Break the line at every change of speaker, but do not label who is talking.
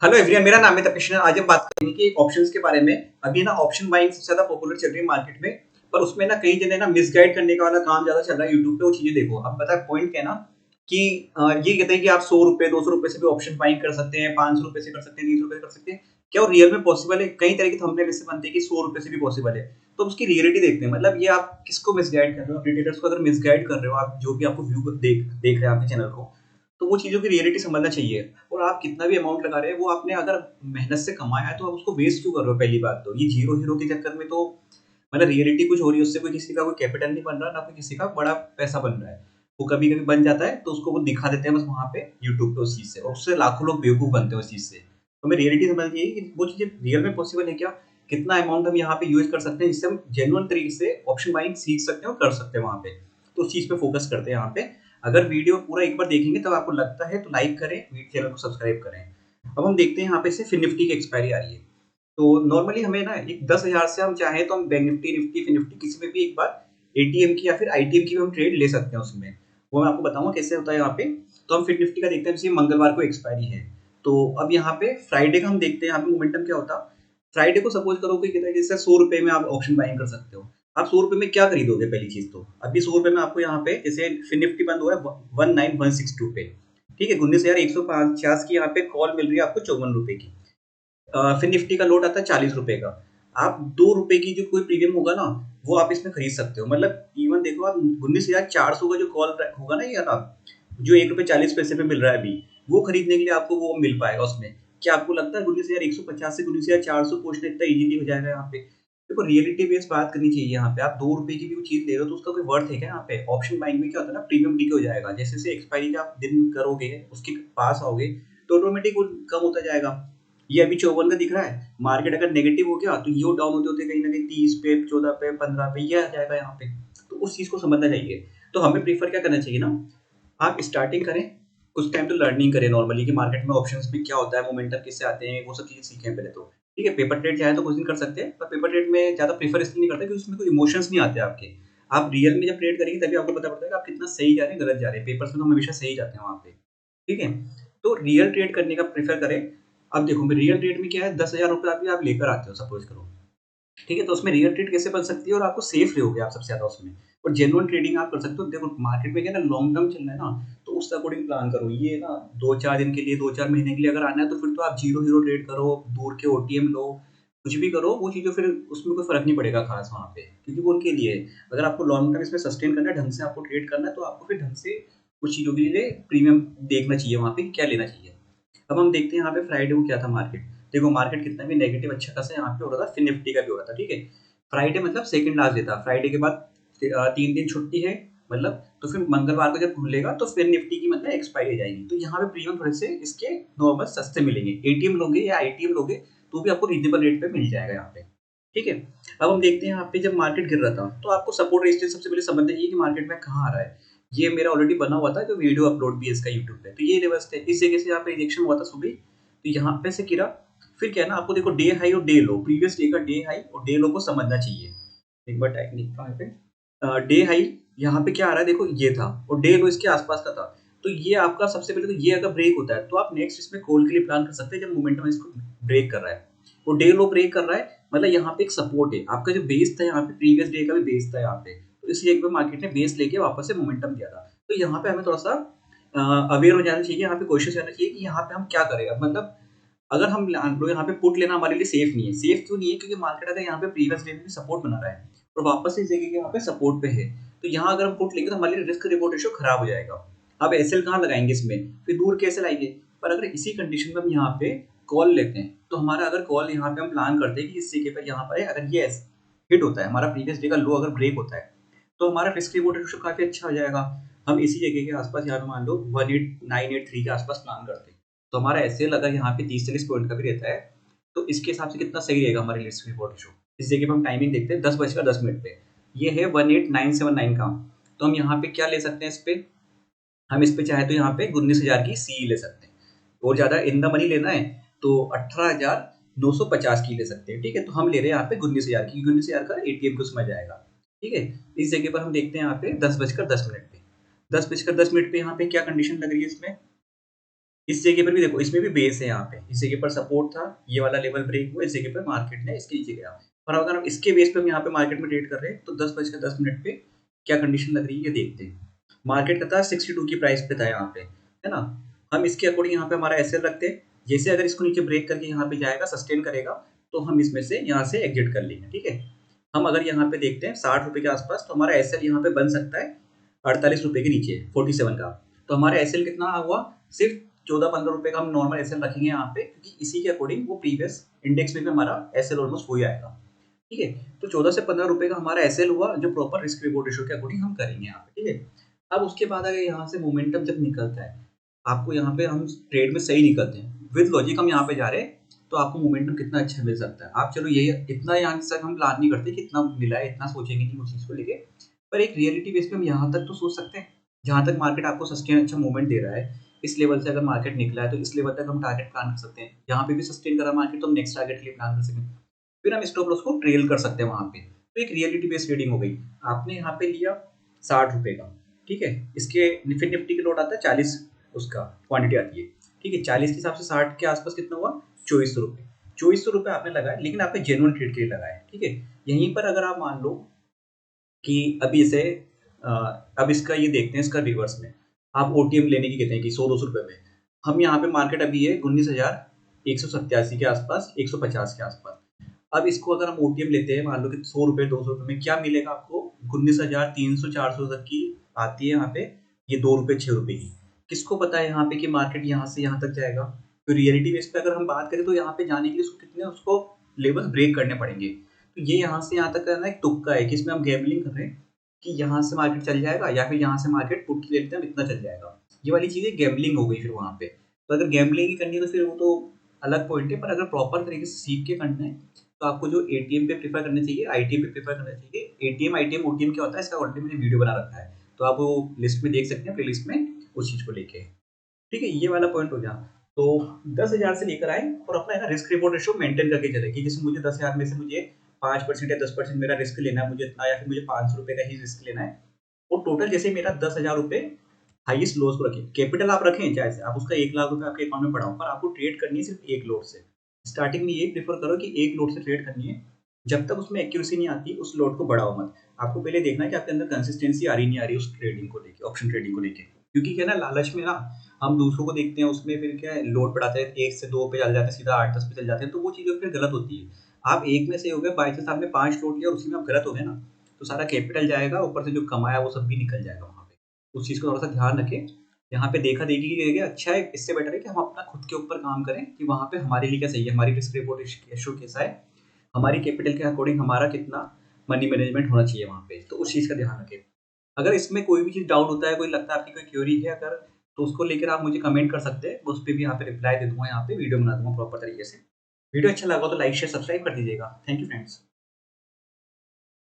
Hello everyone, मेरा नाम है तपेश। आज हम बात करेंगे कि ऑप्शंस के बारे में। अभी ना ऑप्शन बाइंग सबसे ज्यादा पॉपुलर चल रही है मार्केट में, पर उसमें ना कई जने ना मिसगाइड करने का वाला काम ज्यादा चल रहा है यूट्यूब पे। वो चीजें देखो। अब पता है पॉइंट क्या है ना कि ये कहते हैं कि आप 100 रुपए 200 रुपए से भी ऑप्शन बाइंग कर सकते हैं, 500 रुपए से कर सकते हैं, 300 रुपए से कर सकते हैं। क्या वो रियल में पॉसिबल है? कई तरह के थंबनेल इससे बनते हैं कि 100 रुपए से भी पॉसिबल है। तो उसकी रियलिटी देखते हैं। मतलब ये आप किसको मिसगाइड कर रहे हो? क्रिएटर्स को अगर मिसगाइड कर रहे हो आप, जो भी आपको व्यू देख रहे हैं आपके चैनल को, तो वो चीज़ों की रियलिटी समझना चाहिए। और आप कितना भी अमाउंट लगा रहे हैं, वो आपने अगर मेहनत से कमाया है तो आप उसको वेस्ट क्यों कर रहे हो? पहली बात तो ये ज़ीरो हीरो के चक्कर में तो मतलब रियलिटी कुछ हो रही है, उससे कोई किसी का कोई कैपिटल नहीं बन रहा, ना कोई किसी का बड़ा पैसा बन रहा है। वो कभी-कभी बन जाता है तो उसको वो दिखा देते हैं बस वहाँ पे यूट्यूब पे उस चीज़ से, और उससे लाखों लोग बेवकूफ़ बनते हैं उस चीज़ से। तो हमें रियलिटी समझनी चाहिए कि वो चीज़ें रियल में पॉसिबल है क्या? कितना अमाउंट हम यहाँ पे यूज़ कर सकते हैं जिससे हम जेन्युइन तरीके से ऑप्शन बाइंग सीख सकते हैं और कर सकते हैं वहाँ पे। तो उस चीज़ पे फोकस करते हैं यहाँ पे। अगर वीडियो पूरा एक बार देखेंगे तब आपको लगता है तो लाइक करें, चैनल को सब्सक्राइब करें। अब हम देखते हैं यहाँ पे से फिर निफ्टी की एक्सपायरी आ रही है। तो नॉर्मली हमें ना एक 10,000 से हम चाहें तो हम बैंक निफ्टी, निफ्टी, फिर निफ्टी किसी में भी एक बार एटीएम की या फिर आईटीएम की भी हम ट्रेड ले सकते हैं उसमें। वो मैं आपको बताऊँगा कैसे होता है यहाँ पे। तो हम फिर निफ्टी का देखते हैं, जैसे मंगलवार को एक्सपायरी है। तो अब यहाँ पे फ्राइडे का हम देखते हैं यहाँ पे मोमेंटम क्या होता। फ्राइडे को सपोज़ करो कोई कहता है जैसे ₹100 में आप ऑप्शन बाइंग कर सकते हो। आप ₹100 में क्या खरीदोगे पहली चीज़ तो? अभी ₹100 में आपको यहाँ पे जैसे फिर निफ्टी बंद हुआ है 19162 पे। ठीक है? 19,150 की यहाँ पे कॉल मिल रही है आपको ₹54 की। फिर निफ्टी का लोट आता है ₹40 का। आप ₹2 की जो कोई प्रीमियम होगा ना, वो आप इसमें खरीद सकते हो। मतलब इवन देखो आप 19,400 का जो कॉल होगा ना ये वाला, जो ₹1.40 पे मिल रहा है अभी, वो खरीदने के लिए आपको वो मिल पाएगा उसमें। क्या आपको लगता है 19,150 से 19,400 पहुँचना इतना ईज़िली हो जाएगा यहाँ पे? देखो रियलिटी बेस्ड बात करनी चाहिए यहाँ पे। आप ₹2 की भी वो चीज़ ले रहे हो तो उसका कोई वर्थ है क्या यहाँ पे? ऑप्शन बाइंग में क्या होता है ना, प्रीमियम डीके हो जाएगा। जैसे-जैसे एक्सपायरी का आप दिन करोगे, उसके पास आओगे, तो ऑटोमेटिक वो कम होता जाएगा। ये अभी 54 का दिख रहा है, मार्केट अगर नेगेटिव हो गया तो ये डाउन होते-होते कहीं न कहीं 30 पे, 14 पे, 15 पे ये आ जाएगा यहाँ पे। तो उस चीज़ को समझना चाहिए। तो हमें प्रेफ़र क्या करना चाहिए ना, आप स्टार्टिंग करें, कुछ टाइम तो लर्निंग करें नॉर्मली कि मार्केट में ऑप्शंस में क्या होता है, मोमेंटम किससे आते हैं, वो सब चीज़ें सीखें पहले तो। ठीक है, पेपर ट्रेड चाहे तो कुछ दिन कर सकते हैं, पर पेपर ट्रेड में ज़्यादा प्रेफ़र इसलिए नहीं करते क्योंकि उसमें कोई इमोशंस नहीं आते आपके। आप रियल में जब ट्रेड करेंगे तभी आपको पता पड़ता है कि आप कितना सही जा रहे हैं, गलत जा रहे हैं। पेपर्स में तो हम हमेशा सही जाते हैं वहाँ पे। ठीक है? तो रियल ट्रेड करने का प्रेफ़र करें। अब देखो मैं रियल ट्रेड में क्या है, ₹10,000 अभी आप लेकर आते हो सपोज़ करो। ठीक है? तो उसमें रियल ट्रेड कैसे बन सकती है और आपको सेफ रहोगे आप सबसे ज़्यादा उसमें। और जेन्युइन ट्रेडिंग आप कर सकते हो। देखो मार्केट में क्या है ना, लॉन्ग टर्म चल रहा है ना, तो उस अकॉर्डिंग प्लान करो। ये ना 2-4 दिन के लिए, 2-4 महीने के लिए अगर आना है तो फिर तो आप ज़ीरो हीरो ट्रेड करो, दूर के ओटीएम लो, कुछ भी करो, वो चीज़ें फिर उसमें कोई फ़र्क नहीं पड़ेगा ख़ास वहाँ पे, क्योंकि वो उनके लिए है। अगर आपको लॉन्ग टर्म इसमें सस्टेन करना है, ढंग से आपको ट्रेड करना है, तो आपको फिर ढंग से कुछ चीज़ों के लिए प्रीमियम देखना चाहिए वहाँ पे कि क्या लेना चाहिए। अब हम देखते हैं यहाँ पे फ्राइडे को क्या था मार्केट। देखो मार्केट कितना भी नेगेटिव अच्छा खासा यहाँ पे हो रहा था, फिर निफ्टी का भी हो रहा था, ठीक है? फ्राइडे मतलब सेकंड लास्ट डे था। फ्राइडे के बाद 3 दिन छुट्टी है मतलब, तो फिर मंगलवार को जब खुलेगा तो फिर निफ्टी की मतलब एक्सपायरी हो जाएगी। तो यहाँ पे प्रीमियम थोड़े से इसके नॉर्मल सस्ते मिलेंगे। एटीएम लोगे या आईटीएम लोगे तो भी आपको रीज़नेबल रेट पे मिल जाएगा यहाँ पे। ठीक है? अब हम देखते हैं यहाँ पे जब मार्केट गिर रहा था, तो आपको सपोर्ट रेजिस्टेंस सबसे पहले समझना चाहिए कि मार्केट में कहाँ आ रहा है। ये मेरा ऑलरेडी बना हुआ था, जो वीडियो अपलोड भी है इसका यूट्यूब पे। तो ये रिवर्स थे। इस जगह से यहाँ पे रिजेक्शन हुआ था सुबह, तो यहाँ पे से गिरा। फिर क्या है ना, आपको देखो डे हाई और डे लो, प्रीवियस डे का डे हाई और डे लो को समझना चाहिए। एक बार टेक्निक कहाँ पे डे हाई यहाँ पे क्या आ रहा है देखो, ये था और डे लो इसके आसपास का था। तो ये आपका सबसे पहले तो ये अगर ब्रेक होता है तो आप नेक्स्ट इसमें कॉल के लिए प्लान कर सकते हैं जब मोमेंटम इसको ब्रेक कर रहा है। वो डे लो ब्रेक कर रहा है, मतलब यहाँ पे एक सपोर्ट है। आपका जो बेस था यहाँ पे, प्रीवियस डे का भी बेस था यहाँ पे, तो इस जगह पे मार्केट ने बेस लेके वापस से मोमेंटम दिया था। तो यहाँ पे हमें थोड़ा सा अवेयर हो जाना चाहिए, यहाँ पे कोशिश करना चाहिए कि यहाँ पे हम क्या करें। अब मतलब अगर हम यहाँ पे पुट लेना हमारे लिए सेफ नहीं है। सेफ क्यों नहीं है? क्योंकि मार्केट अगर यहाँ पे प्रीवियस डे में भी सपोर्ट बना रहा है और वापस से इस जगह के यहाँ पे सपोर्ट पे है, तो यहाँ अगर हम पुट लेंगे तो हमारे लिए रिस्क रिवॉर्ड रेशियो खराब हो जाएगा। अब एसएल कहाँ लगाएंगे इसमें? फिर दूर के एसएल आएंगे। पर अगर इसी कंडीशन में हम यहाँ पे कॉल लेते हैं, तो हमारा अगर कॉल यहाँ पे हम प्लान करते हैं कि इस जगह पे यहाँ पर है, अगर ये हिट होता है, हमारा प्रीवियस डे का लो अगर ब्रेक होता है, तो हमारा रिस्क रिवॉर्ड रेशियो काफी अच्छा हो जाएगा। हम इसी जगह के आसपास यहाँ पे मान लो 18983 के आसपास प्लान करते हैं, तो हमारा एसएल अगर यहाँ पे 30-40 पॉइंट का भी रहता है, तो इसके हिसाब से कितना सही रहेगा हमारे रिस्क रिवॉर्ड रेशियो। इस जगह पे हम टाइमिंग देखते हैं 10:10 पे, ये है 18979 का। तो हम यहाँ पे क्या ले सकते हैं इस पे? हम इस पे चाहे तो यहाँ पे 19,000 की सी ले सकते हैं, और ज़्यादा इन द मनी लेना है तो 18,950 की ले सकते हैं। ठीक है? तो हम ले रहे हैं यहाँ पे 19,000 की, 19,000 का एटीएम को समझ आएगा। ठीक है? इस जगह पर हम देखते हैं यहाँ पे 10:10 पे, 10:10 पे यहाँ पे क्या कंडीशन लग रही है इसमें? इस जगह पर भी देखो, इसमें भी बेस है यहाँ पे, इस जगह पर सपोर्ट था, ये वाला लेवल ब्रेक हुआ, इस जगह पर मार्केट ने इसके नीचे गया। और अगर हम इसके बेस पे हम यहाँ पे मार्केट में ट्रेड कर रहे हैं तो 10:10 पे क्या कंडीशन लग रही है ये देखते हैं। मार्केट का था 62 की प्राइस पे था यहाँ पे, है ना। हम इसके अकॉर्डिंग यहाँ पे हमारा एसएल रखते हैं, जैसे अगर इसको नीचे ब्रेक करके यहाँ पे जाएगा, सस्टेन करेगा, तो हम इसमें से यहाँ से एग्जिट कर लेंगे, ठीक है। हम अगर यहाँ पे देखते हैं 60 रुपए के आसपास, तो हमारा एसएल यहाँ पे बन सकता है 48 रुपए के नीचे, 47 का। तो हमारा एसएल कितना हुआ, सिर्फ 14-15 रुपए का हम नॉर्मल एसएल रखेंगे यहाँ पे, क्योंकि इसी के अकॉर्डिंग वो प्रीवियस इंडेक्स में भी हमारा एसएल ऑलमोस्ट हो ही आएगा, ठीक है। तो 14 से 15 रुपए का हमारा एसएल हुआ, जो प्रॉपर रिस्क रिवॉर्ड रेशियो के अकॉर्डिंग हम करेंगे यहाँ पे, ठीक है। अब उसके बाद अगर यहाँ से मोमेंटम जब निकलता है, आपको यहाँ पे हम ट्रेड में सही निकलते हैं विद लॉजिक, हम यहाँ पे जा रहे हैं, तो आपको मोमेंटम कितना अच्छा मिल सकता है। आप चलो ये इतना यहाँ तक हम प्लान नहीं करते कि इतना मिला है, इतना सोचेंगे नहीं उस चीज़ को लेके, पर एक रियलिटी बेस पे हम यहाँ तक तो सोच सकते हैं, जहाँ तक मार्केट आपको सस्टेन अच्छा मूवमेंट दे रहा है, इस लेवल से अगर मार्केट निकला है तो इस लेवल तक हम टारगेट प्लान कर सकते हैं। यहाँ पे भी सस्टेन करा मार्केट तो हम नेक्स्ट टारगेट के लिए प्लान कर सकते हैं, फिर हम स्टॉप लॉस को ट्रेल कर सकते हैं वहाँ पे। तो एक रियलिटी बेस्ड ट्रेडिंग हो गई। आपने यहाँ पे लिया 60 रुपए का, ठीक है। इसके फिर निफ्टी के लोड आता है 40, उसका क्वांटिटी आती है, ठीक है। 40 के हिसाब से 60 के आसपास कितना हुआ, 2400 रुपये। 2400 रुपये आपने लगाए, लेकिन आपने जेन्युइन ट्रेड के लिए लगाए, ठीक है। यहीं पर अगर आप मान लो कि अभी इसे अ, अब इसका ये देखते हैं, इसका रिवर्स में आप ओटीएम लेने की कहते हैं कि 100-200 रुपए में, हम यहाँ पे मार्केट अभी है 19,187 के आसपास, 150 के आसपास। अब इसको अगर हम ओटीएम लेते हैं, मान लो कि 100 रुपए 200 रुपए में क्या मिलेगा आपको, 19,300-400 तक की आती है यहाँ पे, ये 2 रुपए 6 रुपए की। किसको पता है यहाँ पे कि मार्केट यहाँ से यहाँ तक जाएगा। तो रियलिटी बेस पे अगर हम बात करें तो यहाँ पे जाने के लिए उसको कितने उसको लेवल्स ब्रेक करने पड़ेंगे। तो ये यहाँ से यहाँ तक का ना एक तुक्का है कि इसमें हम गैम्बलिंग कर रहे हैं कि यहाँ से मार्केट चल जाएगा, या फिर यहाँ से मार्केट पुट ले लेते हैं हम इतना चल जाएगा। ये वाली चीज़ें गैम्बलिंग हो गई फिर वहाँ पे। तो अगर गैम्बलिंग ही करनी है तो फिर वो तो अलग पॉइंट है, पर अगर प्रॉपर तरीके से सीख के करना है तो आपको जो एटीएम पे प्रेफर करना चाहिए, आईटीएम पे प्रेफर करना चाहिए। एटीएम, आईटीएम, ओटीएम क्या होता है, इसका ऑलरेडी मैंने वीडियो बना रखा है, तो आप वो लिस्ट में देख सकते हैं, प्लेलिस्ट में, उस चीज़ को लेके, ठीक है। ये वाला पॉइंट हो गया। तो 10,000 से लेकर आए और अपना है ना रिस्क रिवॉर्ड रेशियो मेंटेन करके चले कि जैसे मुझे 10,000 में से मुझे 5% या 10% मेरा रिस्क लेना है, मुझे इतना, या फिर मुझे 500 रुपए का ही रिस्क लेना है। और टोटल जैसे मेरा 10,000 रुपए हाईएस्ट लॉस को रखें, कैपिटल आप रखें चाहे से आप उसका 1 लाख रुपए आपके अकाउंट में पड़ा हो, पर आपको ट्रेड करनी है सिर्फ एक लोट से। स्टार्टिंग में ये प्रेफर करो कि एक लोट से ट्रेड करनी है, जब तक उसमें एक्यूरेसी नहीं आती उस लोट को बढ़ाओ मत। आपको पहले देखना है कि आपके अंदर कंसिस्टेंसी आ रही नहीं आ रही उस ट्रेडिंग को लेके, ऑप्शन ट्रेडिंग को लेके। क्योंकि क्या है ना, लालच में ना हम दूसरों को देखते हैं, उसमें फिर क्या है, लोड बढ़ाते हैं, 1 से 2 पे चल जाते हैं, सीधा 8-10 पे चल जाते हैं, तो वो चीज़ें फिर गलत होती है। आप एक में से हो गए, बाई चांस आपने 5 लोड लिया और उसी में आप गलत हो गए ना, तो सारा कैपिटल जाएगा, ऊपर से जो कमाया वो सब भी निकल जाएगा वहाँ पे। उस चीज़ को थोड़ा-सा ध्यान रखें। यहाँ पे देखा-देखी की जगह अच्छा है, इससे बेटर है कि हम अपना खुद के ऊपर काम करें कि वहाँ पे हमारे लिए क्या सही है, हमारी रिस्क रिवॉर्ड रेशियो कैसा है, हमारी कैपिटल के अकॉर्डिंग हमारा कितना मनी मैनेजमेंट होना चाहिए वहाँ पे, तो उस चीज़ का ध्यान रखें। अगर इसमें कोई भी चीज़ डाउट होता है, कोई लगता है आपकी कोई क्वेरी है अगर, तो उसको लेकर आप मुझे कमेंट कर सकते हैं, मैं उस पे भी यहाँ पे रिप्लाई दे दूँगा, यहाँ पे वीडियो बना दूँगा प्रॉपर तरीके से। वीडियो अच्छा लगा हो तो लाइक, शेयर, सब्सक्राइब कर दीजिएगा। Thank you friends.